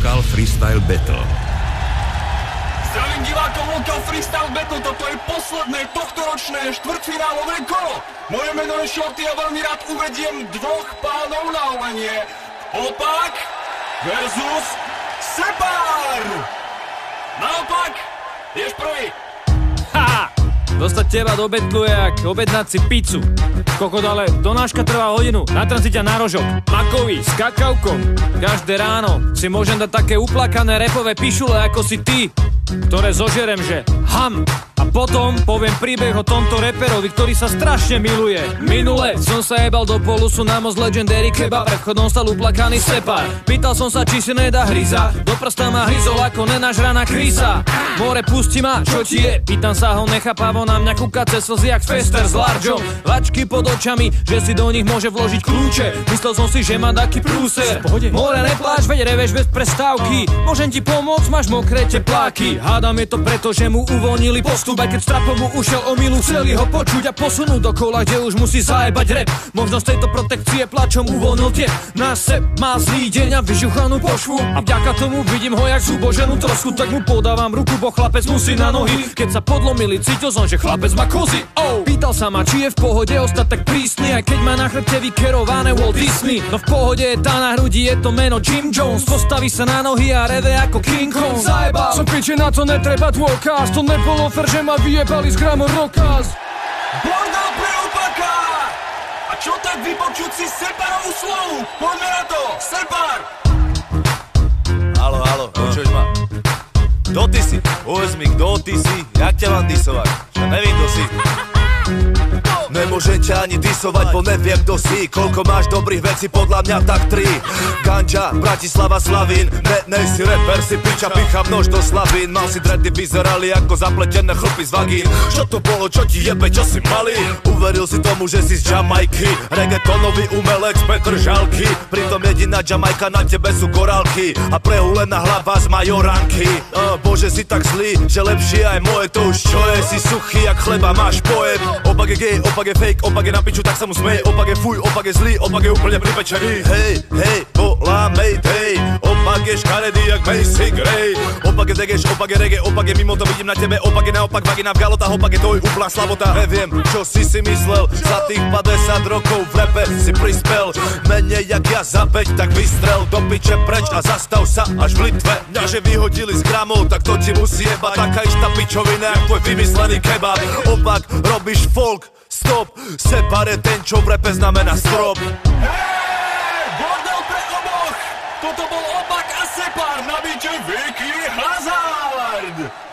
Lokal Freestyle Battle. Zdravím divákov Lokal Freestyle Battle, toto je posledné tohtoročné štvrťfinálové kolo. Moje meno je Shorty a veľmi rád uvediem dvoch pánov na olenie. Opak versus Separ. Naopak, ideš prvý. Haha! Dostať teba do betlu je jak objednať si pizzu. Kokot, ale donáška trvá hodinu. Natrám si ťa na rožok. Makový, s kakaukom. Každé ráno si môžem dať také uplakané repové pišule ako si ty, ktoré zožerem, že ham. A potom poviem príbeh o tomto reperovi, ktorý sa strašne miluje. Minule som sa jebal do polusu na Most Legendary Kebab. Pred vchodom stal uplakaný Separ. Pýtal som sa, či si nedá hryza. Do prsta ma hryzol ako nenažraná krysa. More, pusti ma, čo ti je? Pýtam sa ho nechápavo, na mňa kúka cez slzy jak Fester s Largeom. Lačky pod očami, že si do nich môže vložiť kľúče. Myslel som si, že má taký prúser. More, nepláč, veď reveš bez prestávky. Môžem ti pomôcť, máš mokré tepláky. Hádam je to preto, že mu uvoľnili postup. Aj keď strapom mu ušiel omylu, chceli ho počuť a posunúť do kola, kde už musí zajebať rap. Možno z tejto protekcie plačom uvoľnil tie. Na Sep má zlý deň a vyžuchanú pošvu. A vďaka tomu vidím ho jak zuboženú trosku. Tak mu podávam ruku, bo chlapec musí na nohy. Keď sa podlomili, cítil som, že chlapec má kozy. Pýtal sa ma, či je v pohode ostať tak prísny, aj keď má na chrbte vykerované Walt Disney. No v pohode je tá na hrudi, je to meno Jim Jones. Postaví sa na nohy a reve ako King Kong. Zajebal som piče, na to netreba dôkaz. To nebolo fér, že ma vyjebali z Gramor Rockaz. Bordel pre opaka! A čo tak vypočuť si Separovú slovu? Poďme na to! Separ! Haló, počuješ ma? Kto ty si? Povedz mi, kto ty si? Jak ťa mám disovať? Čo nevím, kto si. Nemôžem ťa ani disovať, bo neviem, kto si. Koľko máš dobrých vecí, podľa mňa tak 3. Ganža, Bratislava, Slavín. Nej si reper, si piča, picham nož do slavín. Mal si dready, vyzerali ako zapletené chlpy z vagín. Čo to bolo, čo ti jebe, čo si malý? Uveril si tomu, že si z Jamajky. Reggaetonový umelec Petr Žalky. Pritom jediná Jamajka na tebe sú korálky. A prehulená hlava z Majoranky. Bože, si tak zlý, že lepšie aj moje to už čo je. Si suchý jak chleba, máš pojem. Opak je gay, opak je fake, opak je na piču, tak sa mu smeje. Opak je fuj, opak je zlý, opak je úplne pripečený. Hej, volá Mayday. Opak je škaredý jak Macy Gray. Opak je degeš, opak je reggae, opak je mimo, to vidím na tebe. Opak je naopak, vagina v galotách, opak je tvoj úplná slabota. Neviem, čo si myslel, za tých 50 rokov v rape si prispel. Menej jak ja za 5, tak vystrel do piče preč a zastav sa až v Litve. Mňa že vyhodili z Gramov, tak to ti musí jebať. Taká istá pičovina, jak tvoj vymyslený kebab. Opak, robíš folk, stop, Separ je ten, čo v rape znamená strop. Bordel pre oboch! Toto bol Opak a Separ na biče Vicky Hazard!